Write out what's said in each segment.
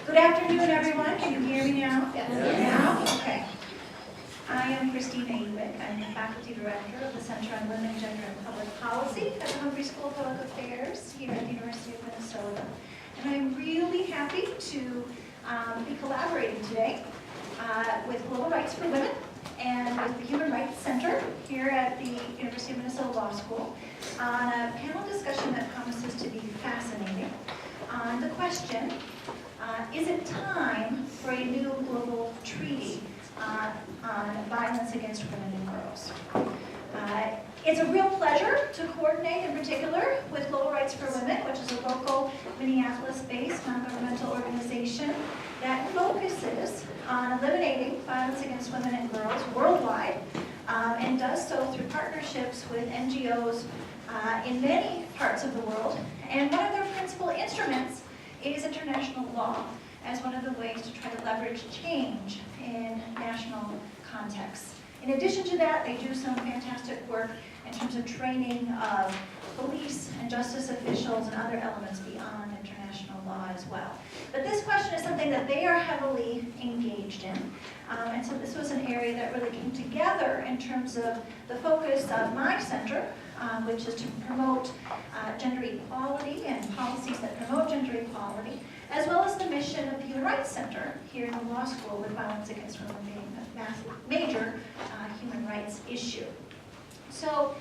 Good afternoon, everyone. Can you hear me now? Yes. Now? Okay. I am Christine Awick. I'm the Faculty Director of the Center on Women, Gender, and Public Policy at the Humphrey School of Public Affairs here at the University of Minnesota. And I'm really happy to be collaborating today with Global Rights for Women and with the Human Rights Center here at the University of Minnesota Law School on a panel discussion that promises to be fascinating on the question, is it time for a new global treaty on violence against women and girls? It's a real pleasure to coordinate in particular with Global Rights for Women, which is a local Minneapolis-based non-governmental organization that focuses on eliminating violence against women and girls worldwide and does so through partnerships with NGOs in many parts of the world. And one of their principal instruments is international law as one of the ways to try to leverage change in national contexts. In addition to that, they do some fantastic work in terms of training of police and justice officials and other elements beyond international law as well. But this question is something that they are heavily engaged in. And so this was an area that really came together in terms of the focus of my center, which is to promote gender equality and policies that promote gender equality, as well as the mission of the Human Rights Center here in the law school, with violence against women being a major human rights issue. So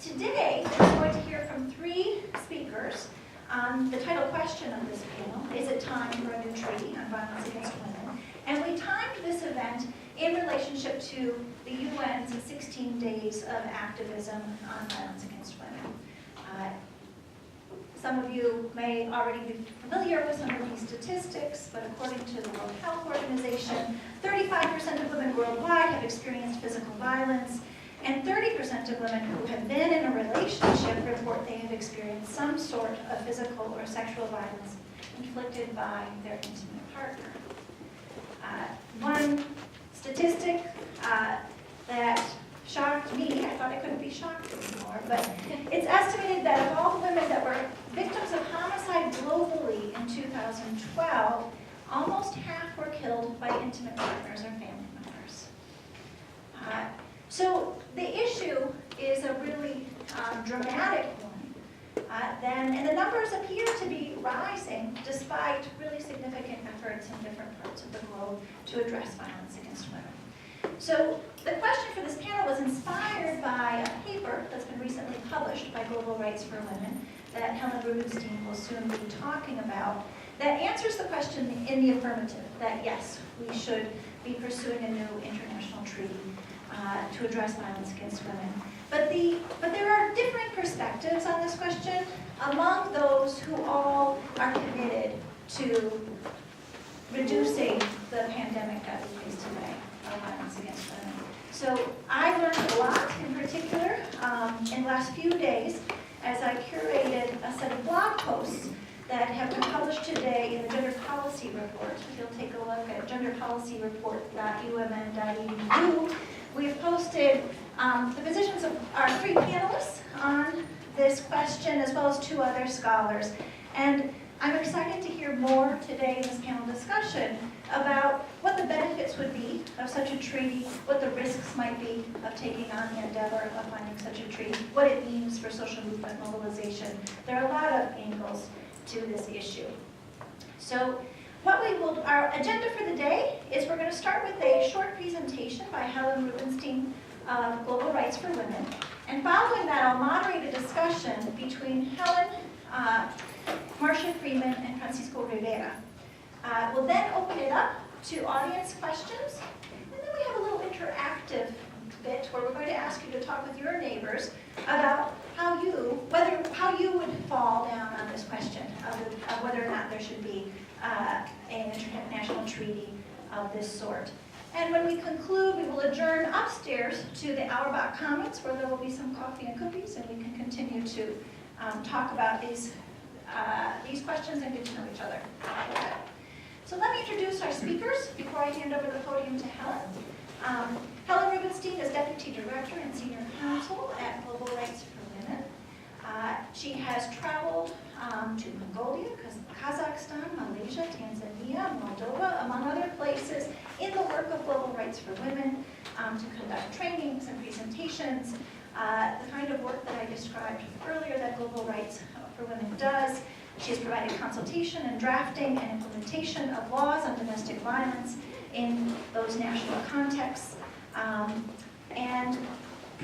today we're going to hear from three speakers on the title question of this panel, is it time for a new treaty on violence against women? And we timed this event in relationship to the UN's 16 days of activism on violence against women. Some of you may already be familiar with some of these statistics, but according to the World Health Organization, 35% of women worldwide have experienced physical violence, and 30% of women who have been in a relationship report they have experienced some sort of physical or sexual violence inflicted by their intimate partner. One statistic that shocked me, I thought I couldn't be shocked anymore, but it's estimated that of all the women that were victims of homicide globally in 2012, almost half were killed by intimate partners or family members. So the issue is a really dramatic one. And the numbers appear to be rising despite really significant efforts in different parts of the globe to address violence against women. So the question for this panel was inspired by a paper that's been recently published by Global Rights for Women that Helen Rubenstein will soon be talking about, that answers the question in the affirmative, that yes, we should be pursuing a new international treaty to address violence against women. But there are different perspectives on this question among those who all are committed to reducing the pandemic that we face today of violence against women. So I learned a lot in particular in the last few days as I curated a set of blog posts that have been published today in the Gender Policy Report. If you'll take a look at genderpolicyreport.umn.edu, we've posted the positions of our three panelists on this question, as well as two other scholars. And I'm excited to hear more today in this panel discussion about what the benefits would be of such a treaty, what the risks might be of taking on the endeavor of finding such a treaty, what it means for social movement mobilization. There are a lot of angles to this issue. So our agenda for the day is we're going to start with a short presentation by Helen Rubenstein of Global Rights for Women. And following that, I'll moderate a discussion between Helen, Marsha, Freeman, and Francisco Rivera. We'll then open it up to audience questions, and then we have a little interactive bit where we're going to ask you to talk with your neighbors about how you would fall down on this question of whether or not there should be an international treaty of this sort. And when we conclude, we will adjourn upstairs to the Auerbach Commons, where there will be some coffee and cookies, and we can continue to talk about these questions and get to know each other. So let me introduce our speakers before I hand over the podium to Helen. Helen Rubenstein is Deputy Director and Senior Counsel at Global Rights for Women. She has traveled to Mongolia, Kazakhstan, Malaysia, Minnesota, among other places, in the work of global rights for women, to conduct trainings and presentations, the kind of work that I described earlier that Global Rights for Women does. She has provided consultation and drafting and implementation of laws on domestic violence in those national contexts. And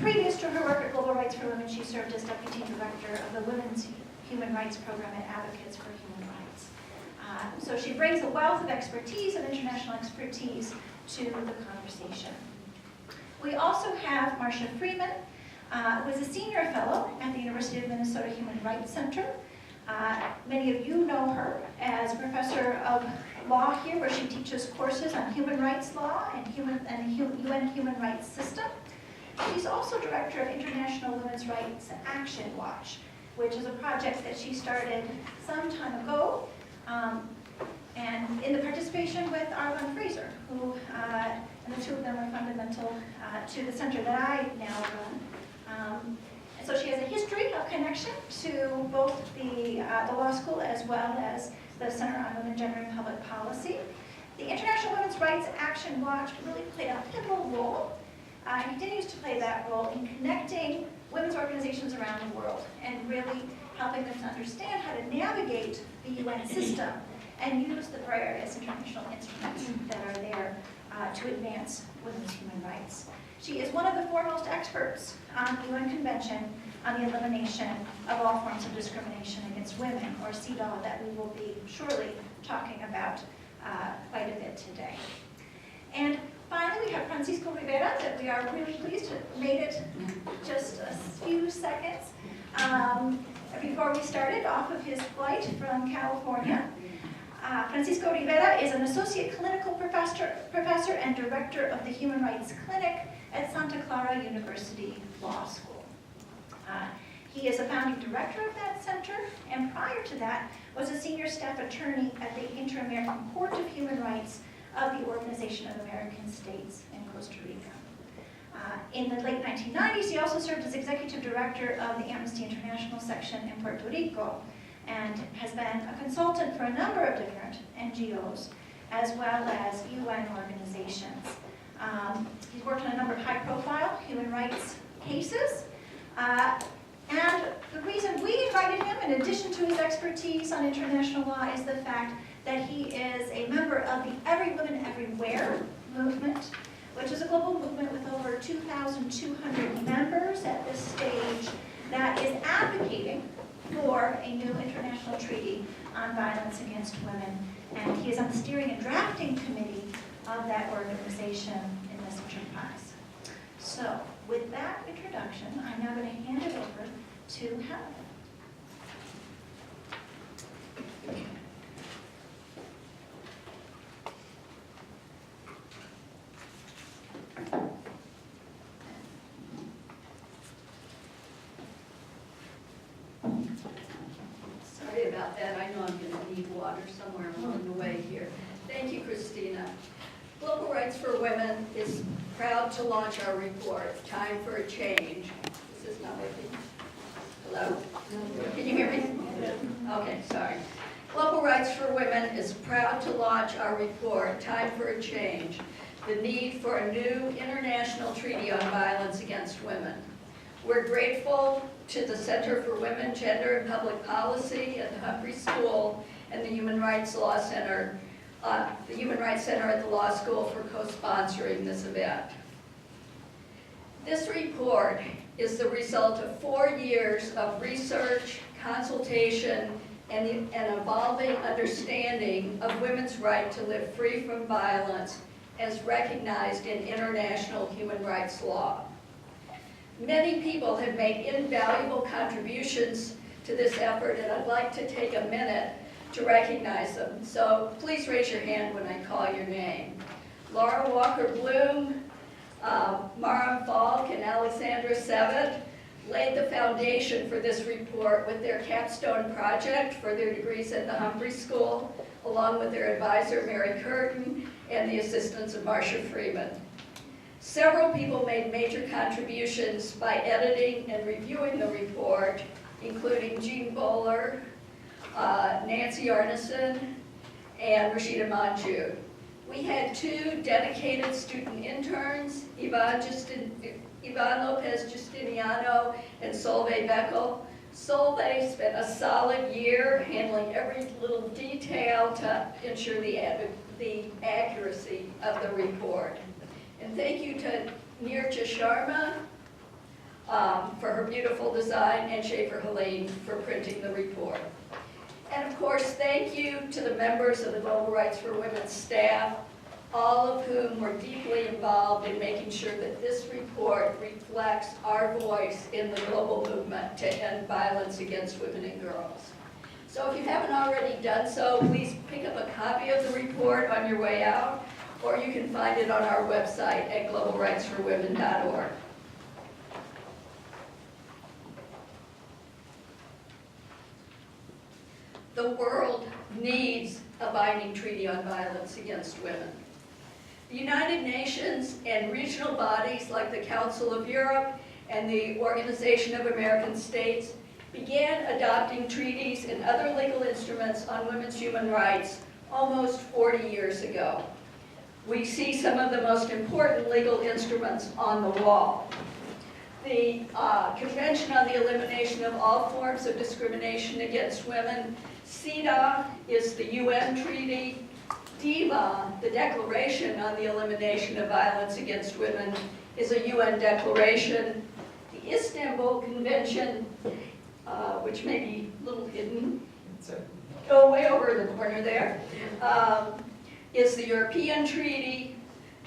previous to her work at Global Rights for Women, she served as Deputy Director of the Women's Human Rights Program at Advocates for Human Rights. So she brings a wealth of expertise and international expertise to the conversation. We also have Marsha Freeman, who is a senior fellow at the University of Minnesota Human Rights Center. Many of you know her as professor of law here, where she teaches courses on human rights law and UN human rights system. She's also director of International Women's Rights Action Watch, which is a project that she started some time ago, and in the participation with Arlen Fraser, who, and the two of them are fundamental to the center that I now run. And so she has a history of connection to both the law school as well as the Center on Women, Gender, and Public Policy. The International Women's Rights Action Watch really played a pivotal role, continues to play that role in connecting women's organizations around the world and really helping them to understand how to navigate the UN system and use the various international instruments that are there to advance women's human rights. She is one of the foremost experts on the UN Convention on the Elimination of All Forms of Discrimination Against Women, or CEDAW, that we will be surely talking about quite a bit today. And finally, we have Francisco Rivera, that we are really pleased to have made it just a few seconds before we started off of his flight from California. Francisco Rivera is an associate clinical professor and director of the Human Rights Clinic at Santa Clara University Law School. He is a founding director of that center, and prior to that was a senior staff attorney at the Inter-American Court of Human Rights of the Organization of American States in Costa Rica. In the late 1990s, he also served as executive director of the Amnesty International section in Puerto Rico, and has been a consultant for a number of different NGOs, as well as UN organizations. He's worked on a number of high-profile human rights cases, and the reason we invited him, in addition to his expertise on international law, is the fact that he is a member of the Everywoman, Everywhere movement, which is a global movement with over 2,200 members at this stage that is advocating for a new international treaty on violence against women. And he is on the steering and drafting committee of that organization in this enterprise. So, with that introduction, I'm now going to hand it over to Helen. Sorry about that. I know I'm going to need water somewhere along the way here. Thank you, Christina. Global Rights for Women is proud to launch our report, Time for a Change. This is not working. Hello? Can you hear me? Okay, sorry. Global Rights for Women is proud to launch our report, Time for a Change, the need for a new international treaty on violence against women. We're grateful to the Center for Women, Gender, and Public Policy at the Humphrey School and the Human Rights Law Center, the Human Rights Center at the Law School for co-sponsoring this event. This report is the result of 4 years of research, consultation, and an evolving understanding of women's right to live free from violence as recognized in international human rights law. Many people have made invaluable contributions to this effort, and I'd like to take a minute to recognize them. So please raise your hand when I call your name. Laura Walker-Bloom, Mara Falk, and Alexandra Sevet laid the foundation for this report with their capstone project for their degrees at the Humphrey School, along with their advisor, Mary Curtin, and the assistance of Marsha Freeman. Several people made major contributions by editing and reviewing the report, including Jean Bowler, Nancy Arneson, and Rashida Manjud. We had 2 dedicated student interns, Ivan Lopez Justiniano and Solveig Beckel. Solveig spent a solid year handling every little detail to ensure the accuracy of the report. And thank you to Nirja Sharma for her beautiful design, and Schaefer Helene for printing the report. And of course, thank you to the members of the Global Rights for Women staff, all of whom were deeply involved in making sure that this report reflects our voice in the global movement to end violence against women and girls. So if you haven't already done so, please pick up a copy of the report on your way out, or you can find it on our website at globalrightsforwomen.org. The world needs a binding treaty on violence against women. The United Nations and regional bodies like the Council of Europe and the Organization of American States began adopting treaties and other legal instruments on women's human rights almost 40 years ago. We see some of the most important legal instruments on the wall. The Convention on the Elimination of All Forms of Discrimination Against Women, CEDAW, is the UN treaty. DIVA, the Declaration on the Elimination of Violence Against Women, is a UN declaration. The Istanbul Convention, which may be a little hidden, way over in the corner there, is the European treaty.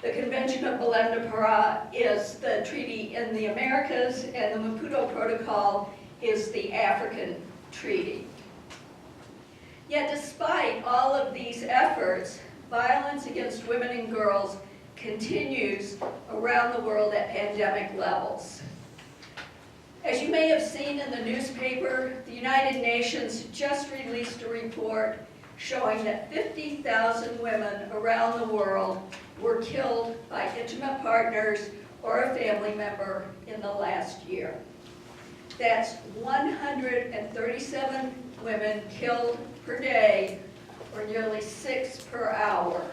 The Convention of Belém do Pará is the treaty in the Americas, and the Maputo Protocol is the African treaty. Yet despite all of these efforts, violence against women and girls continues around the world at pandemic levels. As you may have seen in the newspaper, the United Nations just released a report showing that 50,000 women around the world were killed by intimate partners or a family member in the last year. That's 137 women killed per day, or nearly 6 per hour.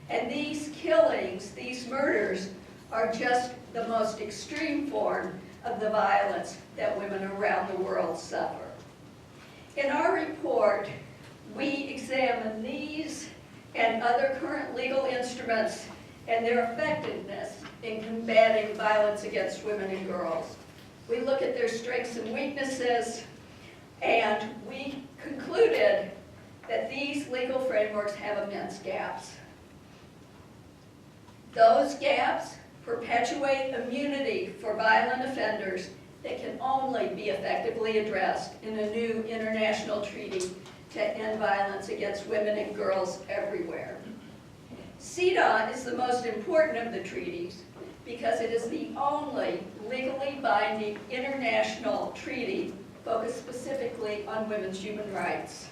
And these killings, these murders, are just the most extreme form of the violence that women around the world suffer. In our report, we examine these and other current legal instruments and their effectiveness in combating violence against women and girls. We look at their strengths and weaknesses, and we concluded that these legal frameworks have immense gaps. Those gaps perpetuate immunity for violent offenders that can only be effectively addressed in a new international treaty to end violence against women and girls everywhere. CEDAW is the most important of the treaties because it is the only legally binding international treaty focused specifically on women's human rights.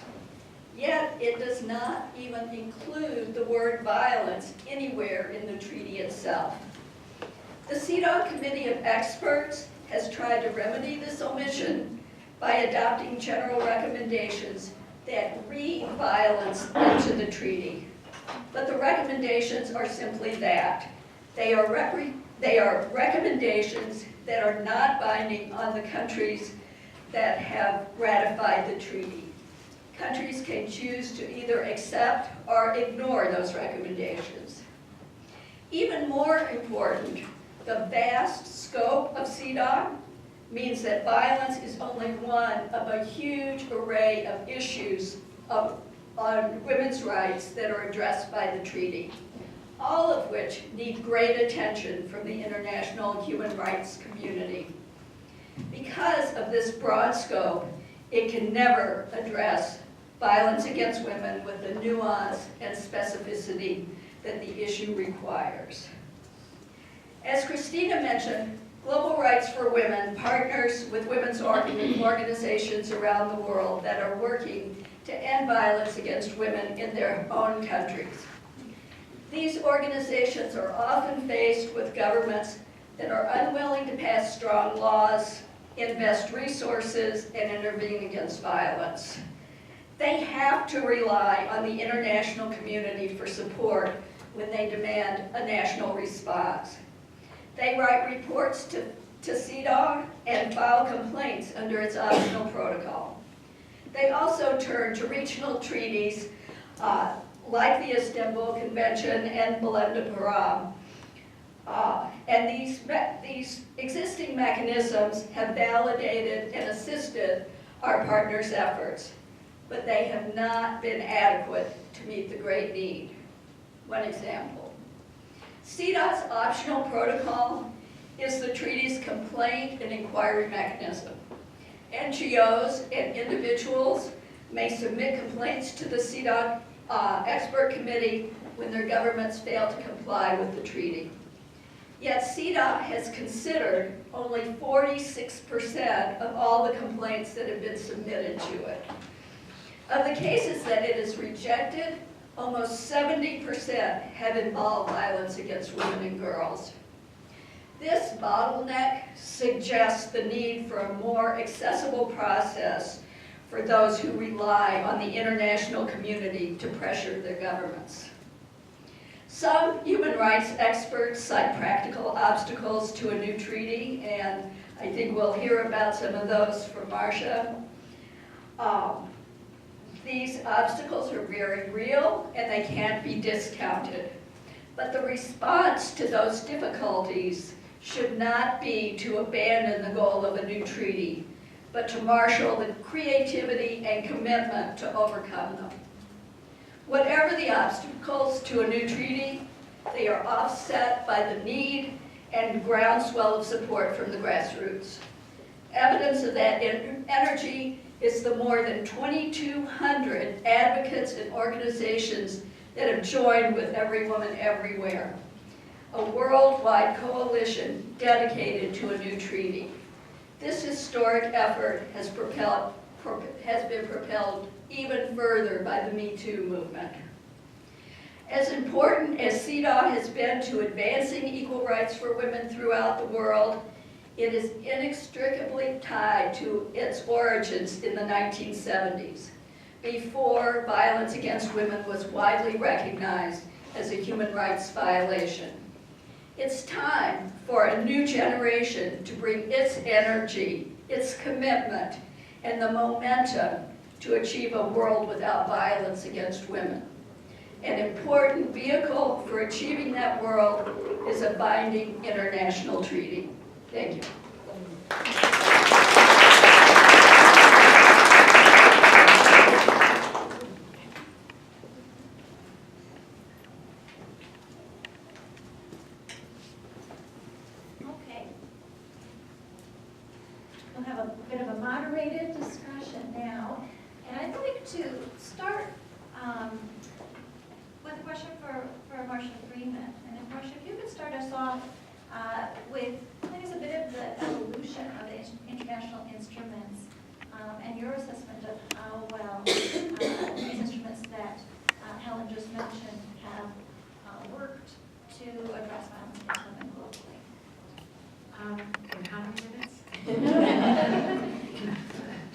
Yet it does not even include the word violence anywhere in the treaty itself. The CEDAW Committee of Experts has tried to remedy this omission by adopting general recommendations that read violence into the treaty. But the recommendations are simply that. They are recommendations that are not binding on the countries that have ratified the treaty. Countries can choose to either accept or ignore those recommendations. Even more important, the vast scope of CEDAW means that violence is only one of a huge array of issues on women's rights that are addressed by the treaty, all of which need great attention from the international human rights community. Because of this broad scope, it can never address violence against women with the nuance and specificity that the issue requires. As Christina mentioned, Global Rights for Women partners with women's organizations around the world that are working to end violence against women in their own countries. These organizations are often faced with governments that are unwilling to pass strong laws, invest resources, and intervene against violence. They have to rely on the international community for support when they demand a national response. They write reports to CWGPP and file complaints under its optional protocol. They also turn to regional treaties like the Istanbul Convention and Belenda Param. And these existing mechanisms have validated and assisted our partners' efforts, but they have not been adequate to meet the great need. One example. CWGP's optional protocol is the treaty's complaint and inquiry mechanism. NGOs and individuals may submit complaints to the CWGP expert committee when their governments fail to comply with the treaty. Yet CWGP has considered only 46% of all the complaints that have been submitted to it. Of the cases that it has rejected, almost 70% have involved violence against women and girls. This bottleneck suggests the need for a more accessible process for those who rely on the international community to pressure their governments. Some human rights experts cite practical obstacles to a new treaty, and I think we'll hear about some of those from Marsha. These obstacles are very real and they can't be discounted. But the response to those difficulties should not be to abandon the goal of a new treaty, but to marshal the creativity and commitment to overcome them. Whatever the obstacles to a new treaty, they are offset by the need and groundswell of support from the grassroots. Evidence of that energy is the more than 2,200 advocates and organizations that have joined with Everywoman Everywhere, a worldwide coalition dedicated to a new treaty. This historic effort has been propelled even further by the Me Too movement. As important as CWGP has been to advancing equal rights for women throughout the world, it is inextricably tied to its origins in the 1970s, before violence against women was widely recognized as a human rights violation. It's time for a new generation to bring its energy, its commitment, and the momentum to achieve a world without violence against women. An important vehicle for achieving that world is a binding international treaty. Thank you. Okay. We'll have a bit of a moderated discussion now. And I'd like to start with a question for Marsha Freeman. And if Marsha, if you could start us off with telling us a bit of the evolution of the international instruments and your assessment of how well these instruments that Helen just mentioned have worked to address violence against women globally. In how many minutes?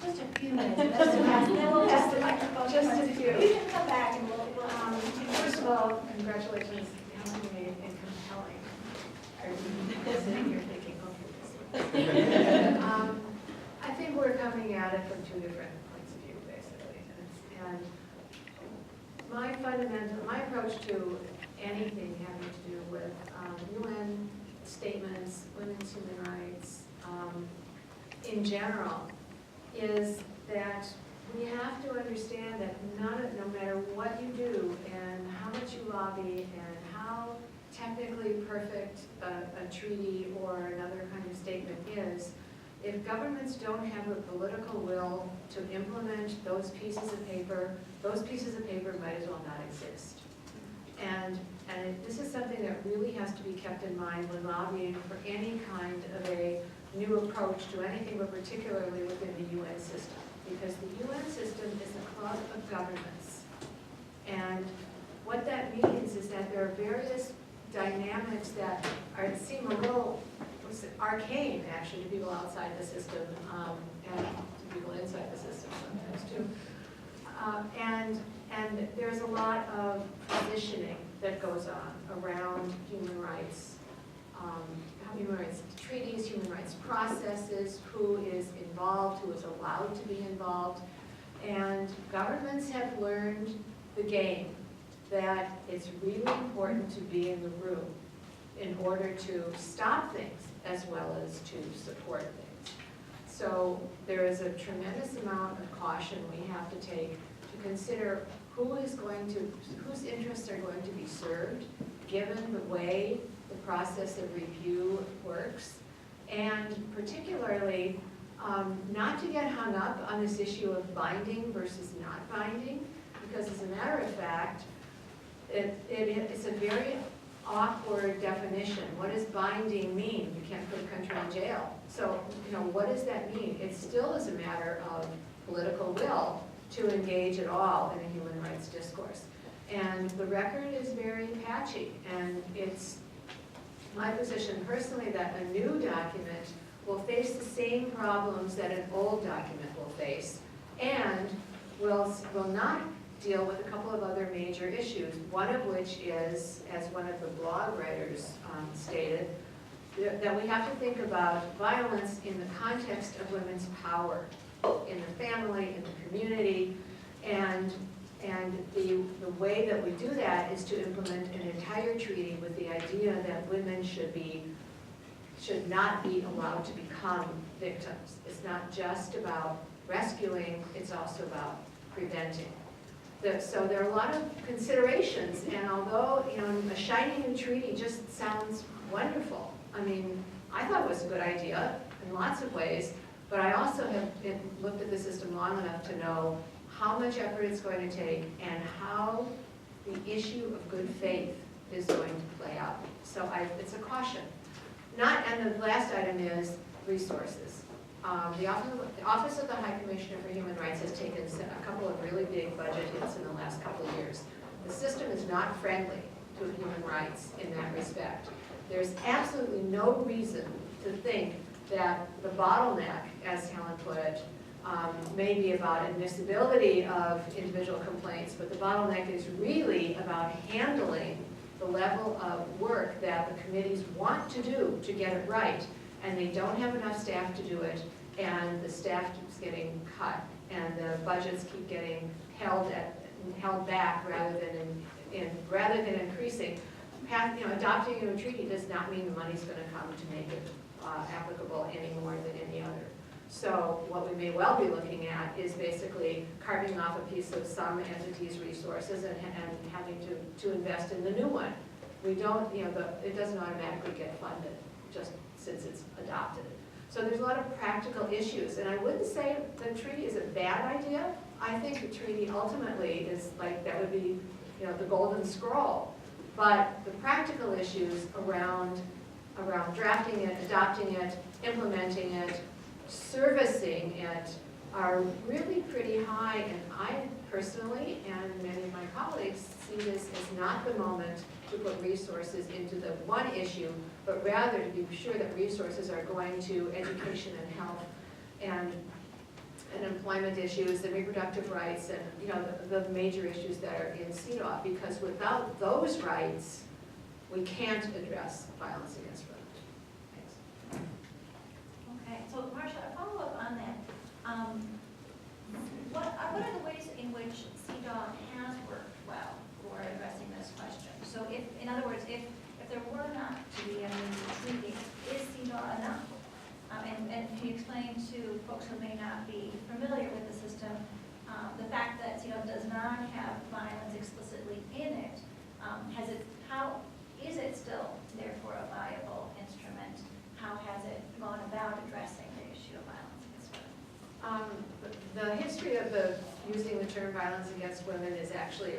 Just a few minutes. Then we'll pass the microphone. Just a few. You can come back and we'll First of all, congratulations. Helen made it compelling. I'm sitting here thinking, okay. I think we're coming at it from two different points of view, basically. And my approach to anything having to do with UN statements, women's human rights, in general, is that we have to understand that no matter what you do and how much you lobby and how technically perfect a treaty or another kind of statement is, if governments don't have the political will to implement those pieces of paper might as well not exist. And this is something that really has to be kept in mind when lobbying for any kind of a new approach to anything, but particularly within the UN system. Because the UN system is a club of governments. And what that means is that there are various dynamics that seem a little arcane, actually, to people outside the system, and to people inside the system sometimes, too. And there's a lot of positioning that goes on around human rights treaties, human rights processes, who is involved, who is allowed to be involved. And governments have learned the game that it's really important to be in the room in order to stop things as well as to support things. So there is a tremendous amount of caution we have to take to consider whose interests are going to be served, given the way the process of review works, and particularly not to get hung up on this issue of binding versus not binding, because as a matter of fact, it's a very awkward definition. What does binding mean? You can't put a country in jail. So, what does that mean? It still is a matter of political will to engage at all in a human rights discourse. And the record is very patchy, and it's my position personally that a new document will face the same problems that an old document will face, and will not deal with a couple of other major issues, one of which is, as one of the blog writers stated, that we have to think about violence in the context of women's power, in the family, in the community, and the way that we do that is to implement an entire treaty with the idea that women should not be allowed to become victims. It's not just about rescuing, it's also about preventing. So there are a lot of considerations, and although a shiny new treaty just sounds wonderful, I mean, I thought it was a good idea in lots of ways, but I also have looked at the system long enough to know how much effort it's going to take and how the issue of good faith is going to play out. So it's a caution. And the last item is resources. The Office of the High Commissioner for Human Rights has taken a couple of really big budget hits in the last couple of years. The system is not friendly to human rights in that respect. There's absolutely no reason to think that the bottleneck, as Helen put it, may be about admissibility of individual complaints, but the bottleneck is really about handling the level of work that the committees want to do to get it right, and they don't have enough staff to do it, and the staff keeps getting cut, and the budgets keep getting held back rather than increasing. Adopting a new treaty does not mean the money's going to come to make it applicable any more than any other. So what we may well be looking at is basically carving off a piece of some entity's resources and having to invest in the new one. We don't, it doesn't automatically get funded just since it's adopted. So there's a lot of practical issues, and I wouldn't say the treaty is a bad idea. I think the treaty ultimately is that would be, the golden scroll. But the practical issues around drafting it, adopting it, implementing it, servicing it are really pretty high, and I personally and many of my colleagues see this as not the moment to put resources into the one issue, but rather to be sure that resources are going to education and health and employment issues and reproductive rights and the major issues that are in CEDAW, because without those rights, we can't address violence against women. Thanks. Okay, so Marsha, a follow-up on that. What are the ways in which CEDAW has worked well for addressing this question? So in other words, if there were not to be a new treaty, is CEDAW enough? And can you explain to folks who may not be familiar with the system, the fact that CEDAW does not have violence explicitly in it, how is it still therefore a viable instrument? How has it gone about addressing the issue of violence against women? The history of using the term violence against women is actually,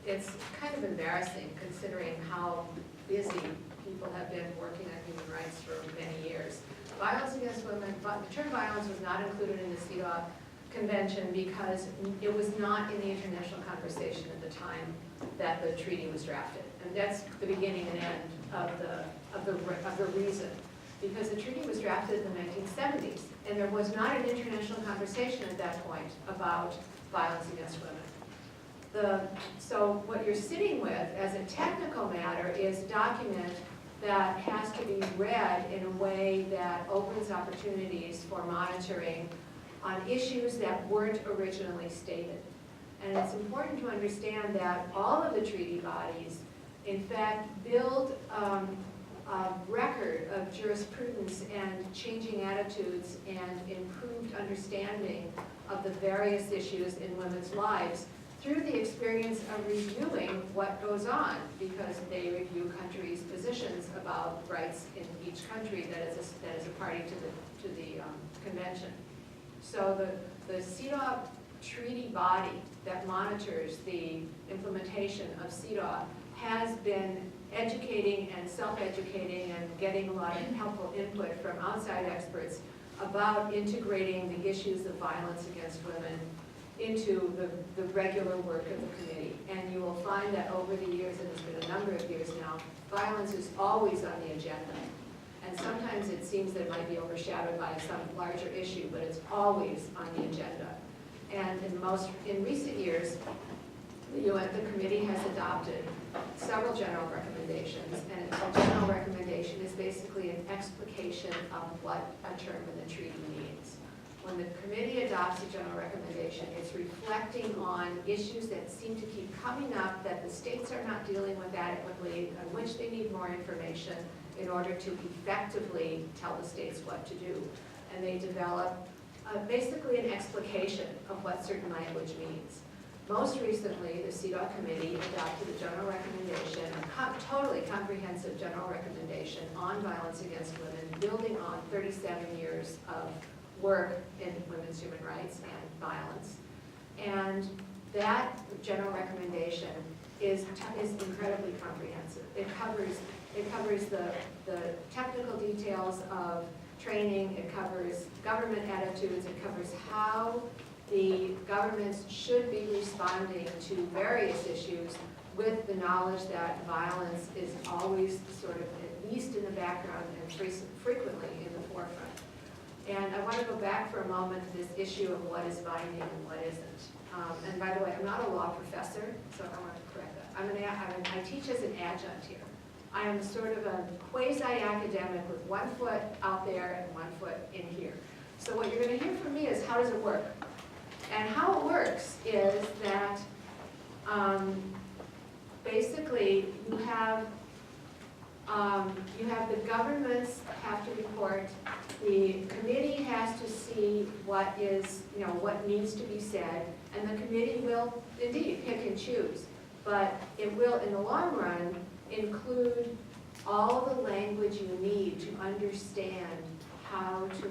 it's kind of embarrassing considering how busy people have been working on human rights for many years. Violence against women, the term violence was not included in the CEDAW Convention because it was not in the international conversation at the time that the treaty was drafted. And that's the beginning and end of the reason. Because the treaty was drafted in the 1970s, and there was not an international conversation at that point about violence against women. So what you're sitting with as a technical matter is a document that has to be read in a way that opens opportunities for monitoring on issues that weren't originally stated. And it's important to understand that all of the treaty bodies, in fact, build a record of jurisprudence and changing attitudes and improved understanding of the various issues in women's lives through the experience of reviewing what goes on, because they review countries' positions about rights in each country that is a party to the convention. So the CEDAW treaty body that monitors the implementation of CEDAW has been educating and self-educating and getting a lot of helpful input from outside experts about integrating the issues of violence against women into the regular work of the committee. And you will find that over the years, and it's been a number of years now, violence is always on the agenda. And sometimes it seems that it might be overshadowed by some larger issue, but it's always on the agenda. And in recent years, the committee has adopted several general recommendations, and a general recommendation is basically an explication of what a term in the treaty means. When the committee adopts a general recommendation, it's reflecting on issues that seem to keep coming up that the states are not dealing with adequately, on which they need more information in order to effectively tell the states what to do. And they develop basically an explication of what certain language means. Most recently, the CEDAW committee adopted a general recommendation, a totally comprehensive general recommendation on violence against women, building on 37 years of work in women's human rights and violence. And that general recommendation is incredibly comprehensive. It covers the technical details of training, it covers government attitudes, it covers how the governments should be responding to various issues with the knowledge that violence is always sort of at least in the background and frequently in the forefront. And I want to go back for a moment to this issue of what is binding and what isn't. And by the way, I'm not a law professor, so I want to correct that. I teach as an adjunct here. I am sort of a quasi-academic with one foot out there and one foot in here. So what you're going to hear from me is how does it work? And how it works is that basically you have the governments have to report, the committee has to see what is, what needs to be said, and the committee will indeed pick and choose. But it will, in the long run, include all the language you need to understand how to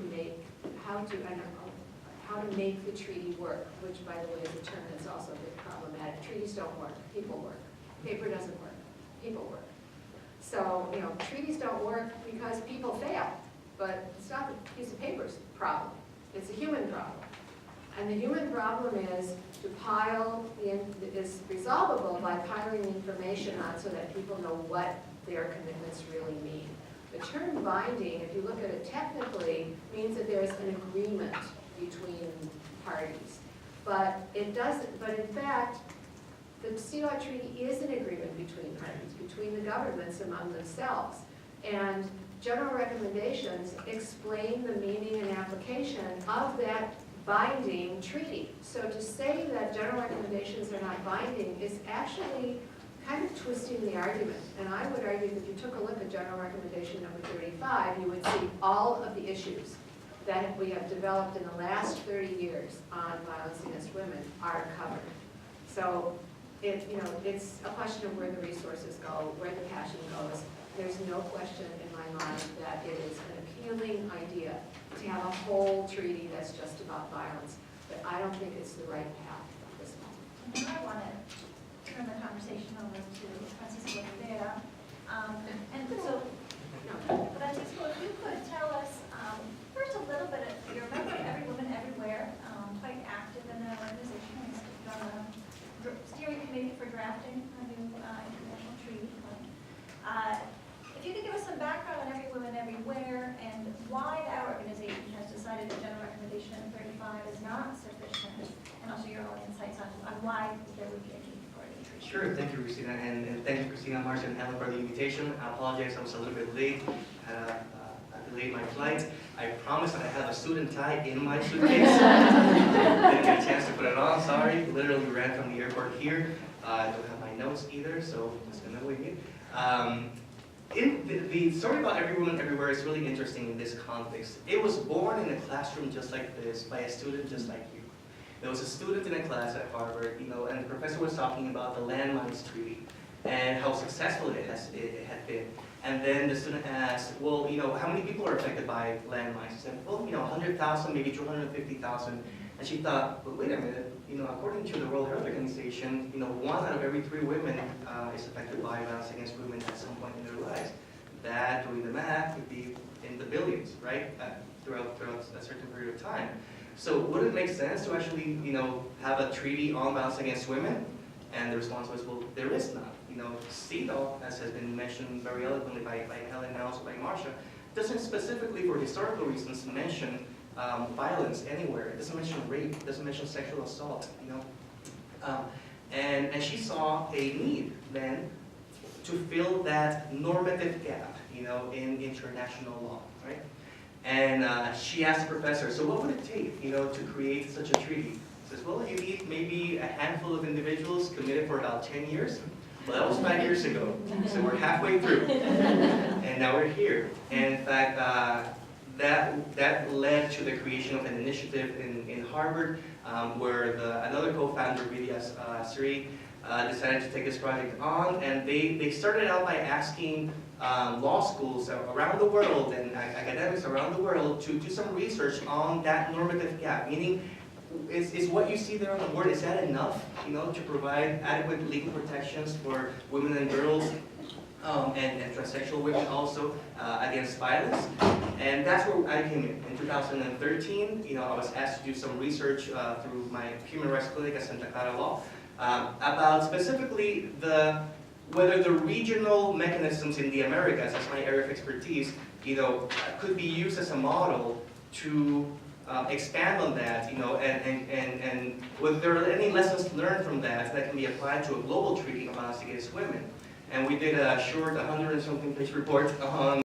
make the treaty work, which, by the way, is a term that's also a bit problematic. Treaties don't work, people work. Paper doesn't work, people work. So, treaties don't work because people fail, but it's not the piece of paper's problem. It's a human problem. And the human problem is resolvable by piling information on so that people know what their commitments really mean. The term binding, if you look at it technically, means that there's an agreement between parties. But it doesn't, but in fact, the CEDAW Treaty is an agreement between parties, between the governments among themselves. And general recommendations explain the meaning and application of that binding treaty. So to say that general recommendations are not binding is actually kind of twisting the argument. And I would argue that if you took a look at general recommendation number 35, you would see all of the issues that we have developed in the last 30 years on violence against women are covered. So it's a question of where the resources go, where the passion goes. There's no question in my mind that it is an appealing idea to have a whole treaty that's just about violence, but I don't think it's the right path at this moment. And then I want to turn the conversation over to Francisco Rivera. Francisco, if you could tell us first a little bit, you're a member of Everywoman, Everywhere, quite active in that organization. You're on the steering committee for drafting a new international treaty. If you could give us some background on Everywoman, Everywhere, and why that organization has decided that General Recommendation 35 is not sufficient, and also your own insights on why there would be a need for a treaty. Sure, thank you, Christina, and thank you, Christina, Marsha, and Helen, for the invitation. I apologize, I was a little bit late. I delayed my flight. I promise that I have a suit and tie in my suitcase. Didn't get a chance to put it on, sorry. Literally ran from the airport here. I don't have my notes either, so just gonna wing it. The story about Everywoman, Everywhere is really interesting in this context. It was born in a classroom just like this by a student just like you. There was a student in a class at Harvard, and the professor was talking about the landmines treaty and how successful it had been. And then the student asked, well, how many people are affected by landmines? He said, well, 100,000, maybe 250,000. And she thought, well, wait a minute, according to the World Health Organization, 1 out of every 3 women is affected by violence against women at some point in their lives. That, doing the math, would be in the billions, right? Throughout a certain period of time. So would it make sense to actually, have a treaty on violence against women? And the response was, well, there is none. CEDAW, as has been mentioned very eloquently by Helen and also by Marsha, doesn't specifically, for historical reasons, mention violence anywhere. It doesn't mention rape. It doesn't mention sexual assault. And she saw a need then to fill that normative gap, in international law, right? And she asked the professor, so what would it take, to create such a treaty? He says, well, you need maybe a handful of individuals committed for about 10 years. Well, that was 5 years ago, so we're halfway through, and now we're here. And in fact, that led to the creation of an initiative in Harvard, where another co-founder, Vidya Sri, decided to take this project on, and they started out by asking law schools around the world and academics around the world to do some research on that normative gap, meaning is what you see there on the board, is that enough, to provide adequate legal protections for women and girls and transsexual women also against violence? And that's where I came in. In 2013, I was asked to do some research through my human rights clinic at Santa Clara Law about specifically whether the regional mechanisms in the Americas, as my area of expertise, could be used as a model to expand on that, and whether there are any lessons learned from that can be applied to a global treaty on violence against women. And we did a short 100 and something page report on